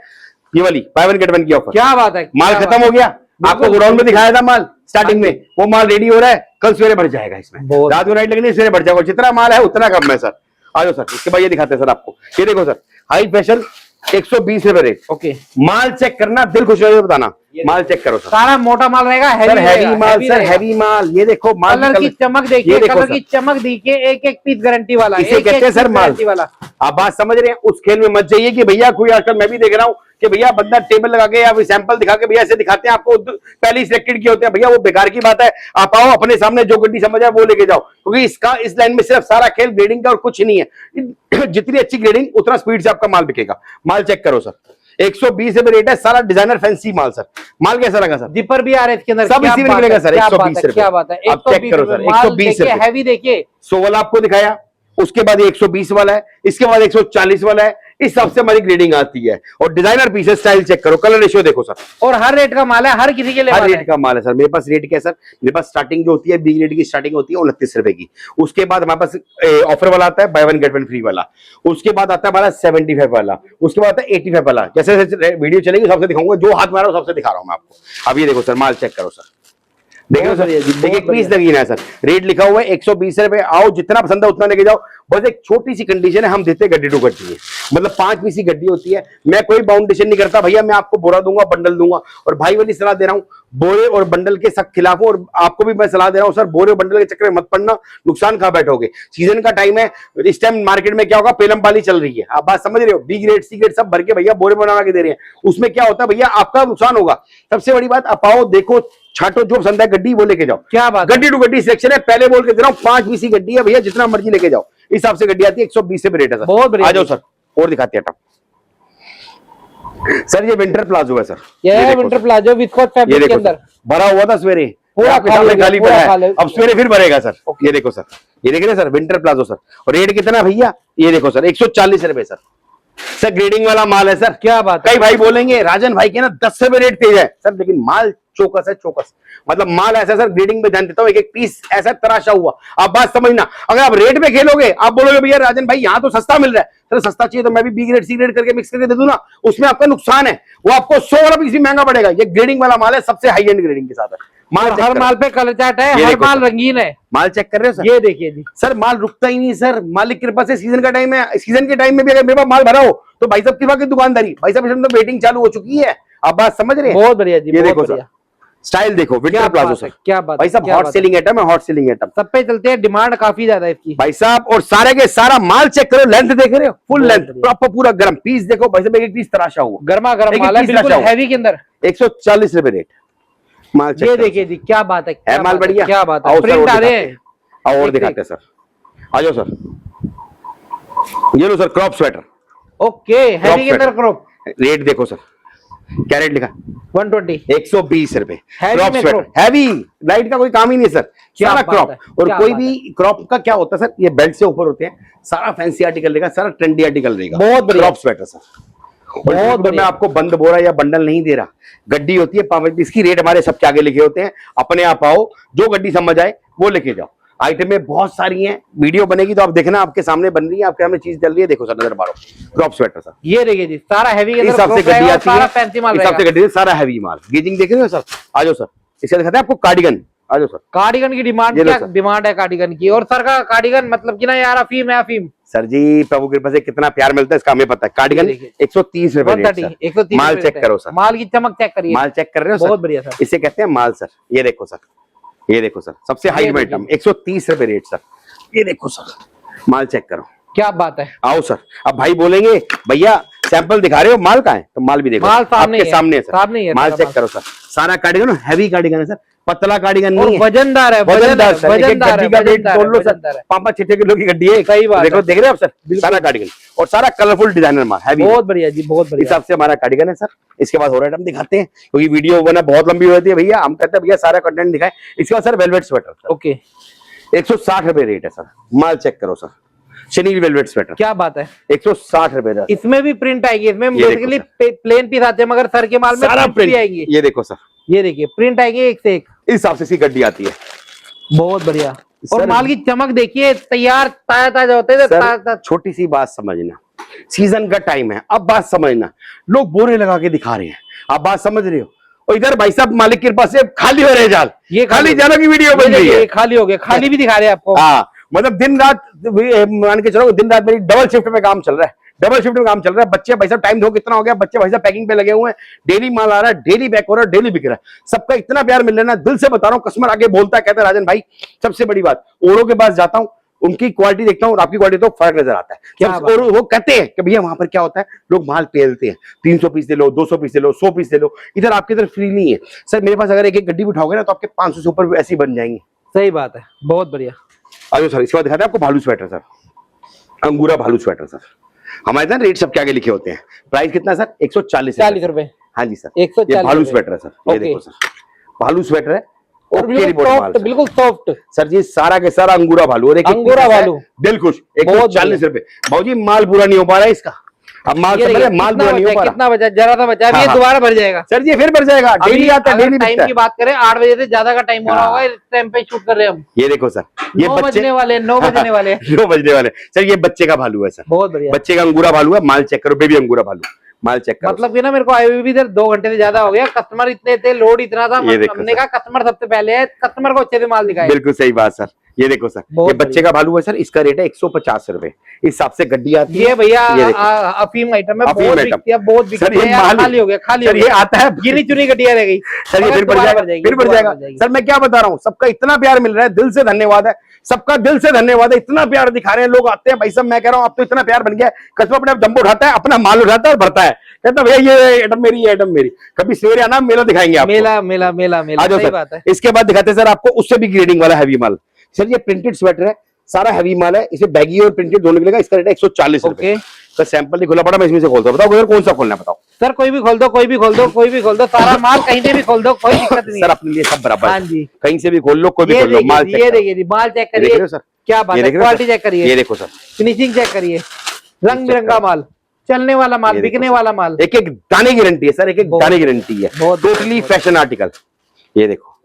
Speaker 2: ये वाली बाय वन गेट वन की ऑफर।
Speaker 1: क्या बात है,
Speaker 2: माल खत्म हो गया, आपको गोडाउन में दिखाया था माल स्टार्टिंग में, वो माल रेडी हो रहा है, कल सवेरे भर जाएगा, इसमें रात को नाइट लगनी, सवेरे भर जाएगा, जितना माल है उतना कम है सर। आ जाओ सर, इसके बाद ये दिखाते हैं सर आपको। ये देखो सर, हाई फैशन 120 रुपए रेट।
Speaker 1: ओके,
Speaker 2: माल चेक करना, दिल खुश हो बताना, माल चेक करो सर,
Speaker 1: सारा मोटा माल रहेगा,
Speaker 2: सर हैवी माल, सर हैवी माल। ये देखो माल
Speaker 1: कलर की चमक देखिए, कलर की चमक देखिए, एक एक पीस गारंटी वाला,
Speaker 2: इसे कहते हैं सर माल वाला। आप बात समझ रहे हैं, उस खेल में मत जाइए कि भैया कोई, आजकल मैं भी देख रहा हूँ कि भैया बंदा टेबल लगा के या सैंपल दिखा के भैया ऐसे दिखाते हैं आपको, पहले ही सिलेक्टेड किए होते हैं, भैया वो बेकार की बात है। आप आओ अपने सामने जो गड्डी समझ आए वो लेके जाओ, क्योंकि इसका इस लाइन में सिर्फ सारा खेल ग्रेडिंग का और कुछ नहीं है। जितनी अच्छी ग्रेडिंग उतना स्पीड से आपका माल बिकेगा। माल चेक करो सर, 120 रुपए रेट है, सारा डिजाइनर फैंसी माल सर। माल कैसा लगा सर?
Speaker 1: जिपर भी आ रहे इसके अंदर,
Speaker 2: सब इसी में निकलेगा सर, 120 रुपए।
Speaker 1: क्या बात है,
Speaker 2: आप चेक करो सर, 120 रुपए।
Speaker 1: हैवी देखिए,
Speaker 2: 100 वाला आपको दिखाया, उसके बाद 120 वाला है, इसके बाद 140 वाला है, इस हिसाब से हमारी ग्रेडिंग आती है। और डिजाइनर पीसेस, स्टाइल चेक करो, कलर रेशियो देखो सर,
Speaker 1: और हर रेट का माल है, हर किसी के लिए
Speaker 2: हर रेट का माल है सर। मेरे पास रेट क्या है सर, मेरे पास स्टार्टिंग जो होती है बी ग्रेड की स्टार्टिंग होती है 29 रुपए की, उसके बाद हमारे पास ऑफर वाला आता है by one get one free वाला, उसके बाद आता है हमारा 75 वाला, उसके बाद आता है 85 वाला। जैसे जैसे वीडियो चलेगी सबसे दिखाऊंगा, जो हाथ मारा सबसे दिखा रहा हूं मैं आपको। अब ये देखो सर, माल चेक करो सर, देखो सर, एक पीस लगी ना सर, रेट लिखा हुआ है 120 रुपए। आओ जितना पसंद है उतना लेके जाओ। बस एक छोटी सी कंडीशन है, हम देते गड्डी टू गड्डी है, मतलब 5 पीस की गड्डी होती है। मैं कोई बाउंडेशन नहीं करता भैया, मैं आपको बोरा दूंगा, बंडल दूंगा। और भाई वाली सलाह दे रहा हूँ, बोरे और बंडल के सख्त खिलाफ हूं, और आपको भी मैं सलाह दे रहा हूँ सर, बोरे और बंडल के चक्कर में मत पड़ना, नुकसान खा बैठोगे। सीजन का टाइम है, इस टाइम मार्केट में क्या होगा, पेलम पाली चल रही है, आप बात समझ रहे हो, बी ग्रेड सी ग्रेड सब भर के भैया बोरे बना के दे रहे हैं, उसमें क्या होता है भैया, आपका नुकसान होगा। सबसे बड़ी बात, आप आओ देखो, छाटो, जो पसंद है गड्डी वो लेके जाओ।
Speaker 1: क्या बात,
Speaker 2: गड्डी टू गड्डी सिलेक्शन है, पहले बोल के दे रहा हूँ, 5 पीस की गड्डी है भैया, जितना मर्जी लेके जाओ। इस हिसाब से गड्डी आती है, 120 रुपए रेट है सर।
Speaker 1: बहुत बढ़िया।
Speaker 2: आ जाओ सर, और दिखाते हैं सर। ये विंटर प्लाजो है सर,
Speaker 1: ये विंटर प्लाजो विस्कोस फैब्रिक के अंदर
Speaker 2: भरा हुआ था सवेरे,
Speaker 1: पूरा
Speaker 2: खाली पड़ा है, अब सवेरे फिर भरेगा सर। ये देखो सर, ये देख रहे हैं सर, विंटर प्लाजो सर। और रेट कितना भैया, ये देखो सर, 140 रुपए सर। सर ग्रेडिंग वाला माल है सर।
Speaker 1: क्या बात है,
Speaker 2: कई भाई बोलेंगे राजन भाई के ना 10 रुपए रेट तेज है सर, लेकिन माल चौकस है, चौकस मतलब माल ऐसा सर, ग्रेडिंग पे ध्यान देता हूँ, एक एक पीस ऐसा तराशा हुआ। आप बात समझना, अगर आप रेट पे खेलोगे, आप बोलोगे भैया राजन भाई यहाँ तो सस्ता मिल रहा है, सर सस्ता चाहिए तो मैं भी बी ग्रेड सी ग्रेड करके मिक्स करके दे दूं ना, उसमें आपका नुकसान है, वो आपको 100 वाला पीस भी महंगा पड़ेगा। ये ग्रेडिंग वाला माल है, सबसे हाई एंड ग्रेडिंग के साथ है माल।
Speaker 1: हर माल पे कलर चार्ट है, हर माल रंगीन है।
Speaker 2: माल चेक कर रहे हो सर,
Speaker 1: ये देखिए जी
Speaker 2: सर, माल रुकता ही नहीं सर, मालिक की कृपा से। सीजन का टाइम है, सीजन के टाइम में भी अगर मेरे पास माल भरा हो तो भाई साहब की दुकानदारी, भाई साहब तो वेटिंग चालू हो चुकी है। आप बात समझ रहे हैं,
Speaker 1: बहुत बढ़िया जी,
Speaker 2: ये
Speaker 1: बहुत
Speaker 2: देखो
Speaker 1: बढ़िया।
Speaker 2: स्टाइल देखो, विंटर प्लाजो सर,
Speaker 1: क्या बात
Speaker 2: भाई साहब, हॉट सेलिंग आइटम है, हॉट सेलिंग आइटम
Speaker 1: सब पे चलते हैं, डिमांड काफी ज्यादा है इसकी
Speaker 2: भाई साहब। और सारे के सारा माल चेक करो, लेंथ देख रहे हो, फुल लेंथ प्रॉपर पूरा गर्म पीस देखो भाई साहब, एक पीस तराशा हुआ,
Speaker 1: गर्मा गर्म माल है, बिल्कुल हैवी के अंदर।
Speaker 2: 140 रुपए रेट माल चेक।
Speaker 1: ये देखिए जी, क्या बात है,
Speaker 2: माल बढ़िया,
Speaker 1: क्या बात है, प्रिंट आ रहे हैं।
Speaker 2: और दिखाते हैं सर, आ जाओ सर। ये लो sir crop sweater,
Speaker 1: okay, heavy के अंदर क्रॉप,
Speaker 2: रेट देखो सर, क्या रेट लिखा,
Speaker 1: 120,
Speaker 2: 120 रुपए।
Speaker 1: Heavy
Speaker 2: क्रॉप
Speaker 1: में
Speaker 2: स्वेटर,
Speaker 1: crop।
Speaker 2: हैवी, लाइट का कोई काम ही नहीं सर,
Speaker 1: क्या
Speaker 2: सारा
Speaker 1: बात
Speaker 2: क्रॉप।
Speaker 1: है,
Speaker 2: और
Speaker 1: क्या
Speaker 2: कोई
Speaker 1: बात
Speaker 2: भी क्रॉप का क्या होता है सर, ये बेल्ट से ऊपर होते हैं, सारा फैंसी आर्टिकल रहेगा, सारा ट्रेंडी आर्टिकल रहेगा।
Speaker 1: बहुत बढ़िया।
Speaker 2: क्रॉप स्वेटर सर, बहुत बढ़िया। मैं आपको बंद बोरा या बंडल नहीं दे रहा, गड्डी होती है 5 पीस की, रेट हमारे सबके आगे लिखे होते हैं, अपने आप आओ, जो गड्डी समझ आए वो लेके जाओ। आइटमें बहुत सारी हैं, वीडियो बनेगी तो आप देखना, आपके सामने बन रही है, आपके सामने चीज चल रही है, देखो सर, नजर मारो, क्रॉप स्वेटर सर,
Speaker 1: ये देखिए जी, सारा हैवी के
Speaker 2: इस
Speaker 1: अंदर
Speaker 2: हिसाब से
Speaker 1: crop रहेगा
Speaker 2: गड्डी
Speaker 1: और
Speaker 2: आती
Speaker 1: सारा
Speaker 2: है,
Speaker 1: फैंसी माल
Speaker 2: इस हिसाब से
Speaker 1: रहेगा।
Speaker 2: गड्डी, सारा हैवी माल। गेजिंग देख रहे हो सर, आ जाओ सर, इसका दिखाते हैं आपको कार्डिगन, आ जाओ सर।
Speaker 1: कार्डिगन की डिमांड,
Speaker 2: ये लो
Speaker 1: क्या
Speaker 2: सर।
Speaker 1: डिमांड है कार्डिगन की, और सर का कार्डिगन मतलब कि ना यार अफीम है, अफीम।
Speaker 2: सर जी प्रभु कृपा से कितना प्यार मिलता है इसका हमें पता है। कार्डिगन
Speaker 1: देखिए।
Speaker 2: 130 रुपए रेट
Speaker 1: 130,
Speaker 2: सर।
Speaker 1: 130
Speaker 2: माल
Speaker 1: रुपए
Speaker 2: चेक
Speaker 1: रेट
Speaker 2: करो
Speaker 1: है।
Speaker 2: सर,
Speaker 1: माल की चमक चेक करिए,
Speaker 2: माल चेक कर रहे हो सर,
Speaker 1: बहुत बढ़िया सर।
Speaker 2: इसे कहते हैं माल सर। ये देखो सर, ये देखो सर, सबसे हाई
Speaker 1: देखिए।
Speaker 2: आइटम 130 रुपए रेट सर। ये देखो सर, माल चेक करो,
Speaker 1: क्या बात है,
Speaker 2: आओ सर। अब भाई बोलेंगे भैया सैंपल दिखा रहे हो, माल कहाँ है, तो माल भी देखो,
Speaker 1: माल सामने
Speaker 2: आपके
Speaker 1: है,
Speaker 2: सामने है सर,
Speaker 1: सामने ही है
Speaker 2: माल
Speaker 1: सारा
Speaker 2: चेक
Speaker 1: माल।
Speaker 2: करो सर। सारा कार्डिगन हैवी कार्डिगन है सर, पतला कार्डिगन
Speaker 1: और
Speaker 2: नहीं है,
Speaker 1: वजनदार है,
Speaker 2: वजनदार सर। एक एक
Speaker 1: वजनदार
Speaker 2: गड्डी
Speaker 1: है,
Speaker 2: का वेट
Speaker 1: वजनदार
Speaker 2: तोल लो
Speaker 1: है,
Speaker 2: सर,
Speaker 1: वजनदार है।
Speaker 2: 5-6 किलो की गड्डी है।
Speaker 1: सही बात
Speaker 2: देखो,
Speaker 1: है।
Speaker 2: देख रहे हो आप सर, सारा कार्डिगन और सारा कलरफुल डिजाइनर माल, हैवी।
Speaker 1: बहुत बढ़िया जी, बहुत
Speaker 2: इस
Speaker 1: बढ़िया।
Speaker 2: हिसाब से हमारा कार्डिगन है सर। इसके बाद और आइटम दिखाते हैं, क्योंकि वीडियो बना बहुत लंबी होती है भैया, हम कहते हैं भैया सारा कंटेंट दिखाएं। इसके बाद sir velvet sweater sir,
Speaker 1: okay,
Speaker 2: 160 रुपए रेट है सर। माल चेक करो सर, शनील वेलवेट स्वेटर,
Speaker 1: क्या बात है।
Speaker 2: 160 रुपए का।
Speaker 1: इसमें भी प्रिंट आएगी, इसमें
Speaker 2: ये देखो
Speaker 1: बेसिकली प्लेन पीस आते हैं, मगर सर के माल में
Speaker 2: सारा
Speaker 1: प्रिंट भी आएंगे।
Speaker 2: ये देखो सर,
Speaker 1: ये देखिए प्रिंट आएंगे एक से एक,
Speaker 2: इस हिसाब से इसकी गड्डी आती है।
Speaker 1: बहुत बढ़िया। और
Speaker 2: सर-
Speaker 1: माल की चमक देखिए, तैयार ताजा ताजा होते हैं,
Speaker 2: सर छोटी सी बात समझना, सीजन का टाइम है, अब बात समझना, लोग बोरे लगा के दिखा रहे हैं, आप बात समझ रहे हो। और इधर भाई साहब मालिक के पास से खाली हो रहे जाल,
Speaker 1: ये
Speaker 2: खाली जालों की वीडियो बन रही है।
Speaker 1: खाली हो गया, खाली भी दिखा रहे हैं आपको।
Speaker 2: हाँ, मतलब दिन रात मान के चलो, दिन रात मेरी डबल शिफ्ट में काम चल रहा है, डबल शिफ्ट में काम चल रहा है। बच्चे भाई साहब टाइम देखो कितना हो गया, बच्चे भाई साहब पैकिंग पे लगे हुए हैं, डेली माल आ रहा है, डेली पैक हो रहा है, डेली बिक रहा है। सबका इतना प्यार मिल रहा है ना, दिल से बता रहा हूँ, कस्टमर आगे बोलता है, कहता है राजन भाई सबसे बड़ी बात, ओरो के पास जाता हूँ, उनकी क्वालिटी देखता हूँ और आपकी क्वालिटी तो फर्क नजर आता है।
Speaker 1: क्या
Speaker 2: और वो कहते हैं कि भैया वहां पर क्या होता है, लोग माल पेलते हैं, 300 पीस दे लो, 200 पीस दे लो, 100 पीस दे लो। इधर आपके इधर फ्री नहीं है सर। मेरे पास अगर एक एक गड्डी बिठाओगे ना तो आपके 500 से ऊपर ऐसी बन जाएंगी।
Speaker 1: सही बात है, बहुत बढ़िया।
Speaker 2: आजो सर, इसके बाद दिखाते हैं आपको भालू स्वेटर सर, अंगूरा भालू स्वेटर सर। हमारे ना रेट सबके आगे लिखे होते हैं। प्राइस कितना है सर, 140
Speaker 1: रुपए।
Speaker 2: हाँ जी सर,
Speaker 1: 140
Speaker 2: ये भालू
Speaker 1: रुपए।
Speaker 2: स्वेटर है सर। ये
Speaker 1: ओके।
Speaker 2: देखो सर, भालू स्वेटर है,
Speaker 1: और
Speaker 2: ओके
Speaker 1: बिल्कुल
Speaker 2: रिपोर्ट माल
Speaker 1: सॉफ्ट,
Speaker 2: सर।
Speaker 1: बिल्कुल सॉफ्ट।
Speaker 2: सर जी सारा के सारा अंगूरा भालू, और एक
Speaker 1: अंगूरा भालू,
Speaker 2: दिल खुश,
Speaker 1: बहुत
Speaker 2: 140 रुपए। भाजी माल पूरा नहीं हो पा रहा है इसका, अब माल
Speaker 1: ये
Speaker 2: समझ
Speaker 1: देखिए,
Speaker 2: रहे, माल
Speaker 1: कितना
Speaker 2: पूरा नहीं हो
Speaker 1: बचा,
Speaker 2: पा रहा।
Speaker 1: कितना बचा, जरा सा बचा, अभी ये
Speaker 2: हाँ,
Speaker 1: दोबारा भर जाएगा
Speaker 2: सर जी फिर बढ़ जाएगा, डेली आता है, डेली
Speaker 1: टाइम
Speaker 2: बिकता
Speaker 1: की
Speaker 2: है।
Speaker 1: बात करें, 8 बजे से ज्यादा का टाइम हो रहा
Speaker 2: हाँ।
Speaker 1: होगा, इस टाइम पे शूट कर रहे हैं हम।
Speaker 2: ये देखो सर, ये
Speaker 1: 9
Speaker 2: बच्चे
Speaker 1: बजने वाले, 9 बजने वाले।
Speaker 2: 9 बजने वाले सर। ये बच्चे का भालू है सर,
Speaker 1: बहुत बढ़िया।
Speaker 2: बच्चे का अंगूरा भालू है। माल चेक करो, बेबी अंगूरा भालू, माल चेक करो।
Speaker 1: मतलब कि ना मेरे को आए हुए भी इधर 2 घंटे से ज्यादा हो गया, कस्टमर इतने थे, लोड इतना था,
Speaker 2: ये देखो
Speaker 1: हमने
Speaker 2: सर।
Speaker 1: कहा कस्टमर सबसे पहले है, कस्टमर को अच्छे से माल दिखाए।
Speaker 2: बिल्कुल सही बात सर। ये देखो सर,
Speaker 1: बहुत
Speaker 2: ये बच्चे का भालू है सर, इसका रेट है 150 रुपए। इस हिसाब से गड्डी आती है।
Speaker 1: ये भैया
Speaker 2: ये देखो।
Speaker 1: अफीम आइटम है,
Speaker 2: अफीम
Speaker 1: बहुत
Speaker 2: आइटम।
Speaker 1: बिकती है, बहुत
Speaker 2: सर
Speaker 1: बिकती
Speaker 2: ये
Speaker 1: है यार,
Speaker 2: माल
Speaker 1: खाली हो गया, खाली हो
Speaker 2: सर, ये
Speaker 1: गया।
Speaker 2: आता है,
Speaker 1: गिनी चुनी गड्डियां रह गई
Speaker 2: सर ये
Speaker 1: मगर
Speaker 2: फिर बढ़
Speaker 1: दोबारा
Speaker 2: जाएगा,
Speaker 1: भर जाएगी,
Speaker 2: फिर बढ़
Speaker 1: दोबारा
Speaker 2: जाएगा
Speaker 1: भर जाएगी।
Speaker 2: सर। मैं क्या बता रहा हूँ, सबका इतना प्यार मिल रहा है, दिल से धन्यवाद है सबका, दिल से धन्यवाद है। इतना प्यार दिखा रहे हैं लोग, आते हैं भाई साहब, मैं कह रहा हूँ अब तो इतना प्यार बन गया है, कस्टमर अपने आप जंबो उठाता है, अपना माल उठाता है और भरता है, कहता है भैया ये आइटम मेरी, ये आइटम मेरी। कभी सवेरे आना, मेला दिखाएंगे आपको।
Speaker 1: मेला मेला मेला मेला,
Speaker 2: आ जाओ
Speaker 1: सही
Speaker 2: सर।
Speaker 1: बात है।
Speaker 2: इसके बाद दिखाते हैं सर आपको उससे भी ग्रेडिंग वाला हैवी माल। सर ये प्रिंटेड स्वेटर है, सारा हैवी माल है, इसे बैगी और प्रिंटेड दोनों मिलेगा। इसका रेट है 140 रुपए।
Speaker 1: ओके।
Speaker 2: सर सैंपल नहीं खोला पड़ा, मैं इसमें से खोलता हूं, बताओ अगर कौन सा खोलना है बताओ
Speaker 1: सर कोई भी खोल दो, कोई भी खोल दो, कोई भी खोल दो, सारा माल कहीं से भी खोल दो, कोई दिक्कत नहीं
Speaker 2: सर
Speaker 1: है।
Speaker 2: अपने लिए सब बराबर
Speaker 1: हाँ
Speaker 2: है।
Speaker 1: जी।
Speaker 2: कहीं से भी खोल लो, कोई भी
Speaker 1: ये
Speaker 2: खोल लो, माल
Speaker 1: देखिए,
Speaker 2: चेक
Speaker 1: ये
Speaker 2: करो।
Speaker 1: देखिए, माल चेक
Speaker 2: ये देख रहे
Speaker 1: करिए,
Speaker 2: हो सर,
Speaker 1: क्या बात
Speaker 2: ये
Speaker 1: है,
Speaker 2: देख रहे हो
Speaker 1: क्वालिटी
Speaker 2: सर?
Speaker 1: चेक करिए,
Speaker 2: ये देखो सर,
Speaker 1: फिनिशिंग चेक करिए, रंग बिरंगा माल, चलने वाला माल,
Speaker 2: ये देखो
Speaker 1: बिकने
Speaker 2: सर।
Speaker 1: वाला माल।
Speaker 2: एक एक दाने की गारंटी है सर, एक एक
Speaker 1: बहुत-
Speaker 2: दाने की गारंटी है,
Speaker 1: बहुत-
Speaker 2: टोटली फैशन आर्टिकल। ये देखो,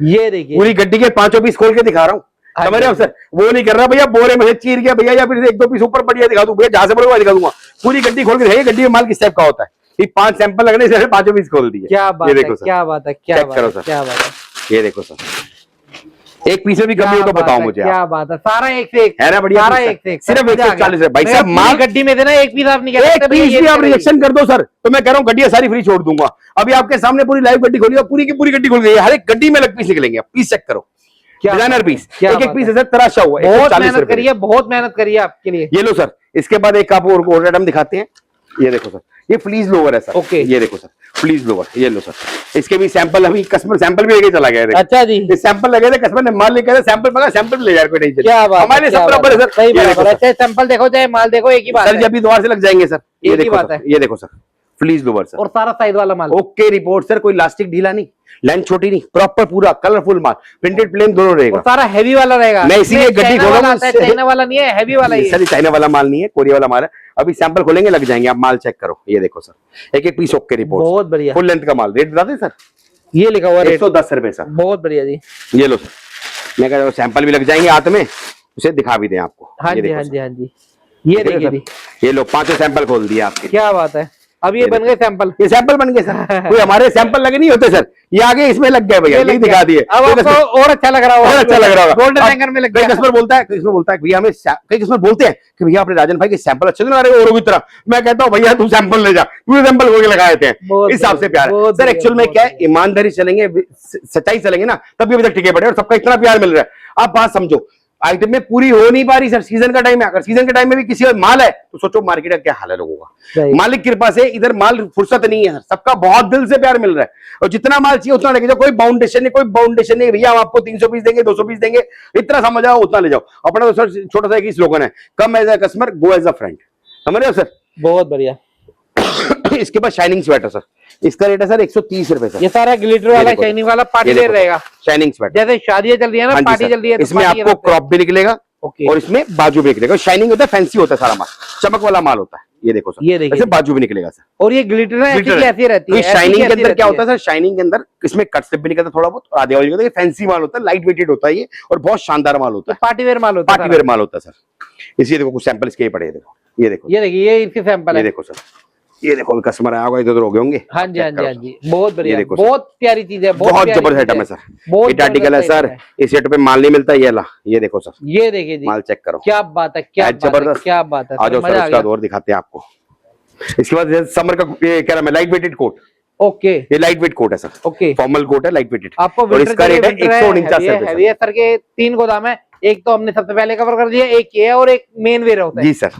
Speaker 1: ये देखिए,
Speaker 2: पूरी गड्डी के 5 पीस खोल के दिखा रहा हूँ, समझ रहे हो सर? वो नहीं कर रहा भैया बोरे में से चीर गया भैया, या फिर 1-2 पीस ऊपर बढ़िया दिखा दूं भैया, जहां से बढ़िया दिखा दूंगा। पूरी गड्डी खोल के दिखाइए, गड्डी में माल किस टाइप का होता है। ये 5 सैंपल लगने से 5 पीस खोल दिए।
Speaker 1: क्या बात
Speaker 2: ये
Speaker 1: है,
Speaker 2: देखो सर,
Speaker 1: क्या बात है, क्या
Speaker 2: चेक
Speaker 1: बात
Speaker 2: करो
Speaker 1: है,
Speaker 2: सर।
Speaker 1: क्या बात है,
Speaker 2: ये देखो सर, एक पीस में भी कमी हो तो
Speaker 1: क्या
Speaker 2: बताओ
Speaker 1: बात है,
Speaker 2: मुझे
Speaker 1: क्या
Speaker 2: आप।
Speaker 1: बात है, सारा एक से एक
Speaker 2: है ना बढ़िया
Speaker 1: सारा
Speaker 2: पीस सर?
Speaker 1: एक से एक,
Speaker 2: सिर्फ
Speaker 1: मजा आ गया।
Speaker 2: 140 है भाई
Speaker 1: मैं
Speaker 2: साहब,
Speaker 1: पूरी
Speaker 2: माल
Speaker 1: गड्डी में देना, एक पीस आप नहीं कह
Speaker 2: एक
Speaker 1: सकते भैया,
Speaker 2: पीस
Speaker 1: ये
Speaker 2: भी आप
Speaker 1: नहीं
Speaker 2: रिजेक्शन कर दो सर, तो मैं कह रहा हूँ गड्डी सारी फ्री छोड़ दूंगा। अभी आपके सामने पूरी लाइव गड्डी खोली और पूरी की पूरी गड्डी खुल गई है, हर एक गड्डी में अलग पीस निकलेंगे। पीस चेक करो,
Speaker 1: क्या
Speaker 2: डिजाइनर
Speaker 1: बात है,
Speaker 2: पीस,
Speaker 1: क्या
Speaker 2: एक एक
Speaker 1: बात
Speaker 2: पीस
Speaker 1: है।
Speaker 2: है तराशा हुआ,
Speaker 1: बहुत
Speaker 2: 140
Speaker 1: मेहनत
Speaker 2: रुपए।
Speaker 1: करिए, बहुत मेहनत करिए आपके लिए।
Speaker 2: ये लो सर, इसके बाद एक आप और आइटम दिखाते हैं। ये देखो सर, ये फ्लीज लोवर है सर।
Speaker 1: ओके।
Speaker 2: ये देखो सर, फ्लीज लोवर, ये लो सर। इसके भी सैंपल, अभी कस्टमर सैंपल भी लेके चला गया है।
Speaker 1: अच्छा जी,
Speaker 2: ये सैंपल लगे थे, कस्टमर ने माल लेके आया, सैंपल मंगा, सैंपल ले जाए, कोई टेंशन
Speaker 1: क्या बात,
Speaker 2: हमारे सब बराबर है सर।
Speaker 1: सही
Speaker 2: ये देखो
Speaker 1: बराबर है,
Speaker 2: सर।
Speaker 1: चाहे सैंपल देखो चाहे माल देखो, एक ही बात
Speaker 2: सर जी
Speaker 1: है।
Speaker 2: अभी दोबारा से लग जाएंगे सर। ये
Speaker 1: एक ही
Speaker 2: देखो
Speaker 1: बात
Speaker 2: सर,
Speaker 1: है।
Speaker 2: ये देखो सर, फ्लीज लोवर सर,
Speaker 1: और सारा साइज वाला माल।
Speaker 2: ओके रिपोर्ट सर, कोई इलास्टिक ढीला नहीं, लाइन छोटी नहीं, प्रॉपर पूरा कलरफुल माल, प्रिंटेड प्लेन दोनों
Speaker 1: और
Speaker 2: रहेगा।
Speaker 1: सारा हैवी वाला रहेगा।
Speaker 2: मैं इसीलिए
Speaker 1: इसमें
Speaker 2: गड्डी
Speaker 1: चाइना
Speaker 2: खोला
Speaker 1: वाला
Speaker 2: हूं,
Speaker 1: आता है,
Speaker 2: इससे-
Speaker 1: चाइना वाला नहीं है, हैवी वाला ही है।
Speaker 2: सर ये चाइना वाला माल नहीं है, कोरिया वाला माल है। अभी सैंपल खोलेंगे, लग जाएंगे, आप माल चेक करो। ये देखो सर, एक एक पीस ओके रिपोर्ट,
Speaker 1: बहुत बढ़िया।
Speaker 2: फुल लेंथ का माल। रेट बता दें सर,
Speaker 1: ये लिखा हुआ रेट
Speaker 2: 110 रुपए सर।
Speaker 1: बहुत बढ़िया जी।
Speaker 2: ये लो सर, मैं कह रहा हूँ सैंपल भी लग जाएंगे हाथ में, उसे दिखा भी दें आपको।
Speaker 1: हाँ
Speaker 2: ये
Speaker 1: जी
Speaker 2: देखो
Speaker 1: हाँ
Speaker 2: सर।
Speaker 1: जी हाँ जी, ये
Speaker 2: देख रहे
Speaker 1: देखिए
Speaker 2: हो
Speaker 1: जी,
Speaker 2: सर? ये लो 5 सैंपल खोल दिए आपके।
Speaker 1: क्या बात है। अब ये
Speaker 2: ये
Speaker 1: बन गए सैंपल।
Speaker 2: ये सैंपल बन गए सर, कोई हमारे सैंपल लगे नहीं होते सर, ये आगे इसमें लग गए भैया, यही दिखा दिए।
Speaker 1: अब आपको और अच्छा लग रहा होगा,
Speaker 2: और अच्छा लग रहा होगा।
Speaker 1: गोल्डन
Speaker 2: अब
Speaker 1: हैंगर में लग
Speaker 2: कई
Speaker 1: गया।
Speaker 2: कस्टमर बोलता है, भैया हमें कई कस्टमर बोलते हैं कि भैया अपने राजन भाई के सैंपल अच्छे नहीं आ रहे औरों की तरह। मैं कहता हूँ भैया तू सैंपल ले जा, तू सैंपल होके लगाए थे,
Speaker 1: बहुत
Speaker 2: इस हिसाब से प्यार है
Speaker 1: बहुत
Speaker 2: सर।
Speaker 1: बढ़िया,
Speaker 2: एक्चुअल में
Speaker 1: बहुत
Speaker 2: क्या है, ईमानदारी चलेंगे, सच्चाई चलेंगे ना, तभी अभी तक टिके पड़े और सबका इतना प्यार मिल रहा है। आप बात समझो, आइटम में पूरी हो नहीं पा रही सर, सीजन का टाइम है। अगर सीजन के टाइम में भी किसी का माल है तो सोचो मार्केट का क्या हाल है लोगों का।
Speaker 1: सही।
Speaker 2: मालिक कृपा से इधर माल फुर्सत नहीं है सर, सबका बहुत दिल से प्यार मिल रहा है और जितना माल चाहिए उतना लेके जाओ, कोई बाउंडेशन नहीं, कोई बाउंडेशन नहीं भैया। हम आपको 300 पीस देंगे, 200 पीस देंगे, इतना समझ आओ उतना ले जाओ। अपना तो सर छोटा सा एक स्लोगन है, come as a customer, go as a friend. समझ रहे हो सर?
Speaker 1: बहुत बढ़िया।
Speaker 2: इसके बाद शाइनिंग स्वेटर सर, इसका रेट है सर 130 रुपए सर।
Speaker 1: ये सारा ग्लिटर वाला,
Speaker 2: देखो।
Speaker 1: शाइनिंग वाला पार्टी
Speaker 2: ये
Speaker 1: वेयर
Speaker 2: देखो,
Speaker 1: रहेगा।
Speaker 2: Shining sweater.
Speaker 1: जैसे शादियां चल रही है ना,
Speaker 2: हाँ जी
Speaker 1: पार्टी
Speaker 2: सर।
Speaker 1: चल रही है तो
Speaker 2: इसमें
Speaker 1: पार्टी
Speaker 2: आपको
Speaker 1: रखते हैं।
Speaker 2: क्रॉप भी निकलेगा
Speaker 1: ओके।
Speaker 2: और इसमें बाजू भी निकलेगा। शाइनिंग होता है, फैंसी होता है सारा माल, चमक वाला माल होता है। ये देखो सर,
Speaker 1: ये देखिए।
Speaker 2: ऐसे बाजू भी निकलेगा सर।
Speaker 1: और ये ग्लिटर है, ऐसी
Speaker 2: glitter
Speaker 1: की
Speaker 2: है।
Speaker 1: ऐसी रहती है।
Speaker 2: शाइनिंग के अंदर क्या होता है सर, शाइनिंग के अंदर इसमें कट स्लिप भी निकलता है थोड़ा बहुत, और आधे वाली होता है, फैंसी माल होता है, लाइट वेटेड होता है ये, और बहुत शानदार माल होता है,
Speaker 1: पार्टी वेयर माल होता है
Speaker 2: पार्टी वेयर माल होता है सर। इसी देखो कुछ सैंपल इसके ही पड़े हैं, देखो ये देखो,
Speaker 1: ये देखिए, ये इसके सैंपल
Speaker 2: ये
Speaker 1: है।
Speaker 2: देखो सर, ये देखो अभी कस्टमर आया होगा, इधर उधर हो गए होंगे।
Speaker 1: हाँ जी हाँ
Speaker 2: चेक
Speaker 1: जी
Speaker 2: करो
Speaker 1: हाँ
Speaker 2: सर।
Speaker 1: जी, बहुत बढ़िया,
Speaker 2: देखो सर।
Speaker 1: बहुत प्यारी चीज है,
Speaker 2: बहुत
Speaker 1: प्यारी
Speaker 2: जबरदस्त
Speaker 1: चीज
Speaker 2: आइटम है सर,
Speaker 1: बहुत
Speaker 2: ये आर्टिकल है
Speaker 1: जबरदस्त
Speaker 2: सर,
Speaker 1: आइटम है।
Speaker 2: इस रेट पे माल नहीं मिलता। ये ला, ये देखो सर,
Speaker 1: ये देखिए जी,
Speaker 2: माल चेक करो,
Speaker 1: क्या बात है, क्या बात है,
Speaker 2: जबरदस्त।
Speaker 1: क्या बात है,
Speaker 2: आ जाओ
Speaker 1: मजा
Speaker 2: सर,
Speaker 1: आ
Speaker 2: उसका
Speaker 1: गया।
Speaker 2: और दिखाते हैं आपको। इसके बाद समर का ये क्या नाम है, लाइट वेटेड कोट।
Speaker 1: ओके।
Speaker 2: ये लाइट वेट कोट है सर,
Speaker 1: ओके।
Speaker 2: फॉर्मल कोट है, लाइट वेटेड।
Speaker 1: आपको
Speaker 2: और इसका रेट है 149
Speaker 1: हैवी
Speaker 2: रुपए
Speaker 1: है सर के 3 गोदाम है, एक तो हमने सबसे पहले कवर कर दिया, एक ये है और एक मेन वेयर हाउस है।
Speaker 2: जी सर,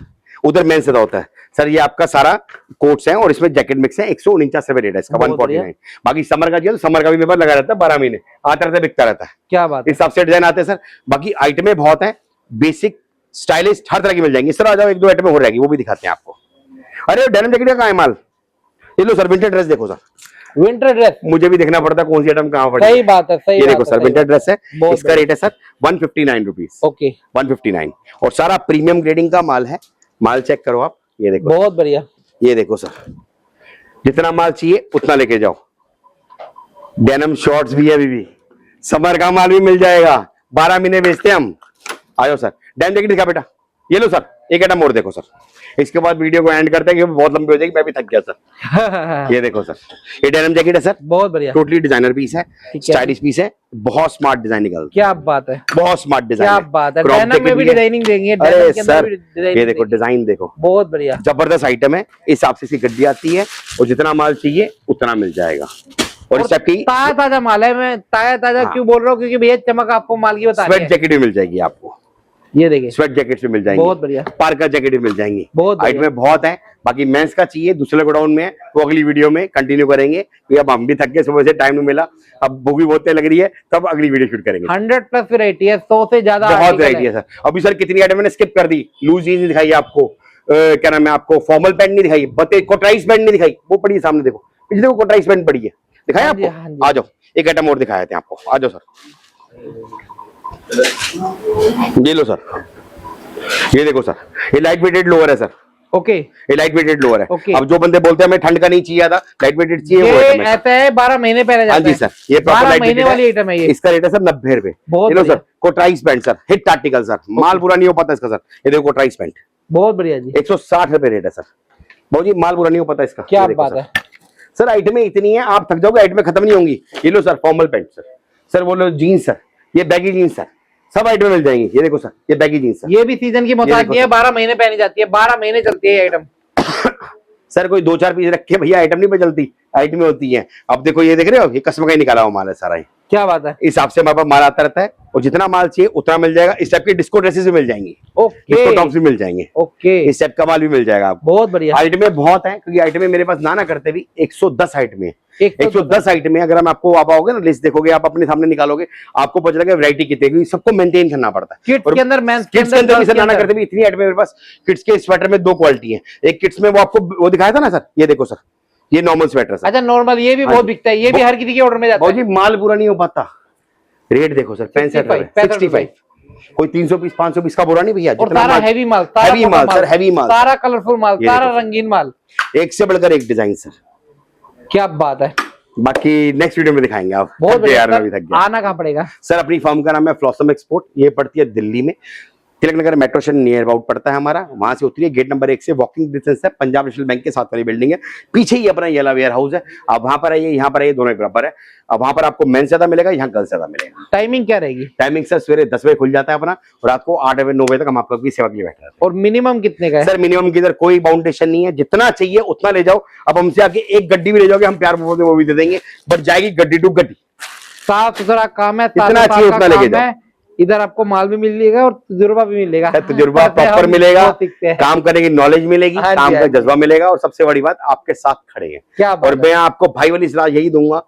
Speaker 2: उधर मेन से होता है सर। ये आपका सारा कोट्स है और इसमें जैकेट मिक्स है। 149 रुपए रेट है इसका,
Speaker 1: बहुत
Speaker 2: 149। बाकी समर का जो है, समर का भी मेरे पास लगा रहता है, 12 महीने आता रहता है, बिकता रहता है।
Speaker 1: क्या बात है।
Speaker 2: इस हिसाब से डिजाइन आते हैं सर। बाकी आइटमें बहुत है, बेसिक स्टाइलिश हर तरह की मिल जाएंगी सर। आ जाओ, 1-2 आइटमें हो रहेगी, वो भी दिखाते हैं आपको। अरे डेनिम जैकेट का कहाँ है माल? ये लो सर, विंटर ड्रेस देखो सर,
Speaker 1: विंटर ड्रेस,
Speaker 2: मुझे भी देखना पड़ता है कौन सी आइटम कहाँ पड़ी।
Speaker 1: सही बात है, सही
Speaker 2: ये
Speaker 1: बात
Speaker 2: देखो
Speaker 1: है,
Speaker 2: सर,
Speaker 1: सही
Speaker 2: विंटर
Speaker 1: बात
Speaker 2: ड्रेस है,
Speaker 1: बहुत
Speaker 2: इसका रेट है सर 159 रुपीज।
Speaker 1: ओके।
Speaker 2: 159 और सारा प्रीमियम ग्रेडिंग का माल है। माल चेक करो आप, ये देखो,
Speaker 1: बहुत बढ़िया।
Speaker 2: ये देखो सर, जितना माल चाहिए उतना लेके जाओ। डेनिम शॉर्ट्स भी है, अभी भी समर का माल भी मिल जाएगा, 12 महीने बेचते हैं हम। आओ सर, डेनिम जैकेट दिखा बेटा, ये लो सर, एक आइटम और देखो सर। इसके बाद वीडियो को एंड करते हैं कि बहुत लंबी हो जाएगी, मैं भी थक गया सर। ये देखो सर, ये डेनिम जैकेट है सर,
Speaker 1: बहुत बढ़िया,
Speaker 2: टोटली डिजाइनर पीस है,
Speaker 1: ठीक है।
Speaker 2: स्टाइलिश पीस है, बहुत स्मार्ट डिजाइन निकलता
Speaker 1: क्या बात है,
Speaker 2: है, बहुत स्मार्ट डिजाइन।
Speaker 1: क्या बात है।
Speaker 2: Crop
Speaker 1: डेनिम में
Speaker 2: jacket
Speaker 1: भी
Speaker 2: है।
Speaker 1: डिजाइनिंग देंगे,
Speaker 2: अरे
Speaker 1: डेनिम के अंदर
Speaker 2: सर,
Speaker 1: भी डिजाइनिंग
Speaker 2: ये देखो
Speaker 1: देंगे।
Speaker 2: डिजाइन देखो,
Speaker 1: बहुत बढ़िया,
Speaker 2: जबरदस्त आइटम है। इस हिसाब से इसकी गड्डी आती है और जितना माल चाहिए उतना मिल जाएगा। और इस टाइप की
Speaker 1: ताजा ताजा माल है। मैं ताजा ताजा
Speaker 2: हाँ।
Speaker 1: क्यों बोल रहा हूँ, क्योंकि भैया चमक आपको माल की बता रही
Speaker 2: स्वेट
Speaker 1: है।
Speaker 2: जैकेट भी मिल जाएगी आपको,
Speaker 1: ये देखिए,
Speaker 2: स्वेट जैकेट भी मिल जाएंगी,
Speaker 1: बहुत बढ़िया,
Speaker 2: पार्कर जैकेट भी मिल जाएंगी,
Speaker 1: बहुत बढ़िया।
Speaker 2: आइटमें बहुत है। बाकी मेंस का चाहिए, दूसरे गोडाउन में है, वो अगली वीडियो में कंटिन्यू करेंगे। तो अब हम भी थक गए, सुबह से टाइम नहीं मिला, अब भूख भी बहुत तेज लग रही है, तब अगली वीडियो शूट करेंगे।
Speaker 1: 100+ वैरायटी है, 100 से ज्यादा
Speaker 2: बहुत
Speaker 1: article
Speaker 2: वैरायटी है
Speaker 1: है।
Speaker 2: सर। अभी सर कितनी आइटम मैंने स्किप कर दी, लूज जीन्स दिखाई आपको, क्या नाम है आपको, फॉर्मल पैंट नहीं दिखाई, बते कोटराइज पैंट नहीं दिखाई, वो पड़ी है सामने देखो, पीछे देखो कोटराइज पैंट पड़ी है, दिखाया
Speaker 1: हाँ जी,
Speaker 2: आपको?
Speaker 1: हाँ जी।
Speaker 2: आ जाओ, एक आइटम और दिखाया थे आपको, आ जाओ सर, ये लो सर, ये देखो सर, ये लाइट वेटेड लोअर है सर,
Speaker 1: ओके।
Speaker 2: ये लाइट वेटेड लोअर है।
Speaker 1: ओके।
Speaker 2: अब जो बंदे बोलते हैं हमें ठंड का नहीं चाहिए था, लाइट वेटेड चाहिए, वो
Speaker 1: ये
Speaker 2: item है।
Speaker 1: ऐसा है 12 महीने पहले जाता
Speaker 2: हाँ जी
Speaker 1: है।
Speaker 2: सर, ये प्रॉपर
Speaker 1: 12
Speaker 2: लाइट
Speaker 1: महीने वाली आइटम है ये।
Speaker 2: इसका रेट है सर 90 रुपए।
Speaker 1: बहुत
Speaker 2: ये लो
Speaker 1: बढ़िया।
Speaker 2: सर, कोटराइज pant sir, hit article sir, माल पूरा नहीं हो पाता इसका सर। ये देखो कोटराइज पैंट,
Speaker 1: बहुत बढ़िया जी,
Speaker 2: 160 रुपए रेट है सर। बहुत जी माल पूरा नहीं हो पाता इसका।
Speaker 1: क्या
Speaker 2: ये देखो
Speaker 1: बात
Speaker 2: सर।
Speaker 1: है।
Speaker 2: सर आइटमें इतनी है, आप थक जाओगे, आइटमें खत्म नहीं होंगी। ये लो sir, formal pant sir, sir वो लो जीन्स सर, ये बैगी जीन्स सर, सब आइटमें मिल जाएंगी। ये देखो सर, ये बैगी जीन्स सर,
Speaker 1: ये भी सीजन की मोहताज नहीं है, 12 महीने पहनी जाती है, 12 महीने चलती है आइटम।
Speaker 2: सर कोई 2-4 पीस रख के भैया आइटम नहीं बदलती, आइटमें होती है। अब देखो, ये देख रहे हो, ये कस्टमर का ही निकाला हुआ माल है सारा ही।
Speaker 1: क्या बात है,
Speaker 2: इस हिसाब से हमारे पास माल आता रहता है। और जितना माल चाहिए उतना मिल जाएगा। इस टाइप की डिस्को ड्रेसेस भी मिल जाएंगी, डिस्को टॉप्स भी मिल जाएंगे,
Speaker 1: ओके,
Speaker 2: इस टाइप का माल भी मिल जाएगा आपको।
Speaker 1: बहुत बढ़िया।
Speaker 2: आइटमें बहुत है, क्योंकि आइटमें मेरे पास ना करते भी 110 आइटमें, 110 आइटमें। अगर हम आपको आप आओगे ना, लिस्ट देखोगे, आप अपने सामने निकालोगे, आपको पता लगेगा वैरायटी कितनी, क्योंकि सबको मेंटेन करना पड़ता है।
Speaker 1: किड्स के अंदर, मेंस
Speaker 2: किड्स के अंदर भी सर ना करते भी इतनी आइटमें मेरे पास। किड्स के स्वेटर में 2 क्वालिटी है, एक किड्स में वो आपको वो दिखाया था ना सर, ये देखो सर, ये नॉर्मल स्वेटर सर।
Speaker 1: अच्छा, नॉर्मल, ये भी बहुत बिकता है, ये भी हर किसी के ऑर्डर में जाता है।
Speaker 2: जी माल पूरा नहीं हो पाता। रेट देखो सर, 65, कोई 300 पीस 500 पीस का बुरा नहीं भैया।
Speaker 1: और सारा हैवी माल,
Speaker 2: हैवी माल सर, हैवी माल,
Speaker 1: सारा कलरफुल माल, सारा रंगीन माल,
Speaker 2: एक से बढ़कर एक डिजाइन सर।
Speaker 1: क्या बात है।
Speaker 2: बाकी नेक्स्ट वीडियो में दिखाएंगे आप।
Speaker 1: बहुत बढ़िया।
Speaker 2: अभी तक
Speaker 1: आना कहाँ पड़ेगा
Speaker 2: सर? अपनी फर्म का नाम है फ्लॉसम एक्सपोर्ट, ये पड़ती है दिल्ली में, Tilak Nagar metro station near about पड़ता है हमारा। वहां से उतरिए, गेट नंबर 1 से वॉकिंग डिस्टेंस है, पंजाब नेशनल बैंक के साथ वाली बिल्डिंग है, पीछे ही अपना येला वेयर हाउस है। आप वहां पर आइए, यहाँ पर आइए, दोनों बराबर है। अब वहां पर आपको मेंस ज्यादा मिलेगा, यहाँ गर्ल्स ज्यादा मिलेगा।
Speaker 1: टाइमिंग क्या रहेगी?
Speaker 2: टाइमिंग सर सवेरे 10 बजे खुल जाता है अपना, और रात को 8 बजे 9 बजे तक हम आपकी सेवा के लिए बैठे रहते हैं।
Speaker 1: और मिनिमम कितने का है?
Speaker 2: सर मिनिमम की इधर कोई बाउंडेशन नहीं है, जितना चाहिए उतना ले जाओ। अब हमसे आके एक गड्डी भी ले जाओगे, हम प्यार मोहब्बत वो भी दे देंगे, बट जाएगी गड्डी टू गड्डी।
Speaker 1: साफ सुथरा काम है,
Speaker 2: जितना चाहिए उतना लेके जाओ।
Speaker 1: इधर आपको माल भी मिलेगा और तजुर्बा भी मिलेगा।
Speaker 2: तजुर्बा प्रॉपर मिलेगा, काम करने की नॉलेज मिलेगी, काम का जज्बा मिलेगा, और सबसे बड़ी बात आपके साथ खड़े हैं।
Speaker 1: क्या
Speaker 2: और मैं आपको भाई वाली सलाह यही दूंगा,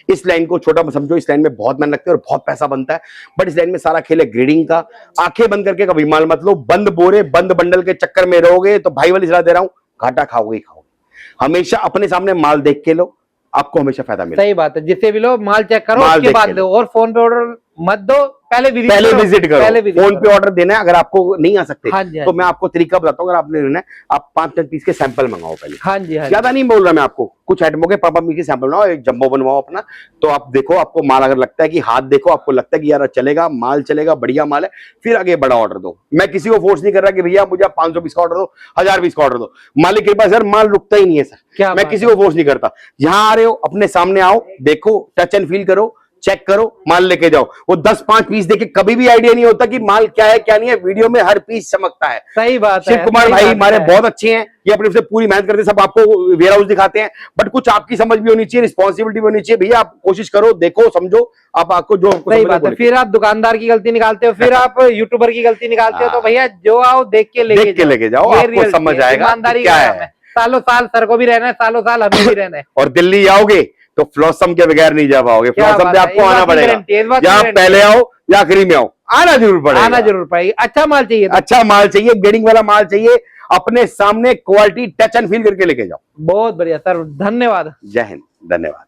Speaker 2: इस लाइन को छोटा मत समझो, इस लाइन में बहुत मेहनत लगती है और बहुत पैसा बनता है, बट इस लाइन में सारा खेल है ग्रेडिंग का। आंखें बंद करके कभी माल मत लो, बंद बोरे बंद बंडल के चक्कर में रहोगे तो भाई वाली सलाह दे रहा हूं, घाटा खाओगे ही खाओगे। हमेशा अपने सामने माल देख के लो, आपको हमेशा फायदा मिलेगा।
Speaker 1: सही बात है, जिससे भी लो माल चेक करो, उसके बाद लो, और फोन पे ऑर्डर मत दो, पहले विजिट करो। फोन पे ऑर्डर देना है, अगर आपको नहीं आ सकते तो मैं आपको तरीका बताता हूँ। अगर आपने लेना है, आप 5-10 पीस के सैंपल मंगाओ पहले। हाँ जी,
Speaker 2: ज्यादा नहीं बोल रहा मैं आपको, कुछ आइटमों के 5 पीस के सैंपल बनाओ, एक जंबो बनवाओ अपना, तो आप देखो, आपको माल अगर लगता है कि हाथ देखो, आपको लगता है कि यार चलेगा, माल चलेगा, बढ़िया माल है, फिर आगे बड़ा ऑर्डर दो। मैं किसी को फोर्स नहीं कर रहा कि भैया मुझे 500 पीस का ऑर्डर दो, 1000 पीस का ऑर्डर दो। मालिक के पास सर माल रुकता ही नहीं है सर, मैं किसी को फोर्स नहीं करता। जहां आ रहे हो अपने सामने आओ, देखो, टच एंड फील करो, चेक करो, माल लेके जाओ। वो 10-5 पीस देखे कभी भी आइडिया नहीं होता कि माल क्या है क्या नहीं है, वीडियो में हर पीस चमकता है।
Speaker 1: सही बात है।
Speaker 2: शिव कुमार भाई हमारे बहुत अच्छे हैं, ये अपने से पूरी मेहनत करते हैं, सब आपको वेयर हाउस दिखाते हैं, बट कुछ आपकी समझ भी होनी चाहिए, रिस्पॉन्सिबिलिटी भी होनी चाहिए। भैया आप कोशिश करो, देखो, समझो, आप आपको जो
Speaker 1: सही बात है। फिर आप दुकानदार की गलती निकालते हो, फिर आप यूट्यूबर की गलती निकालते हो, तो भैया जो आओ देख के लेके जाओ,
Speaker 2: आपको समझ आएगा
Speaker 1: ईमानदारी
Speaker 2: क्या है।
Speaker 1: सालों साल सर को भी रहना है, सालों साल हमें भी रहना है।
Speaker 2: और दिल्ली आओगे तो फ्लॉसम के बगैर नहीं जा पाओगे, फ्लॉसम पे आपको आना पड़ेगा, या पहले आओ या आखिरी में आओ, आना जरूर पड़ेगा,
Speaker 1: आना जरूर पड़ेगा। अच्छा माल चाहिए,
Speaker 2: अच्छा माल चाहिए, ग्रेडिंग वाला माल चाहिए, अपने सामने क्वालिटी टच एंड फील करके लेके जाओ।
Speaker 1: बहुत बढ़िया सर, धन्यवाद।
Speaker 2: जय हिंद, धन्यवाद।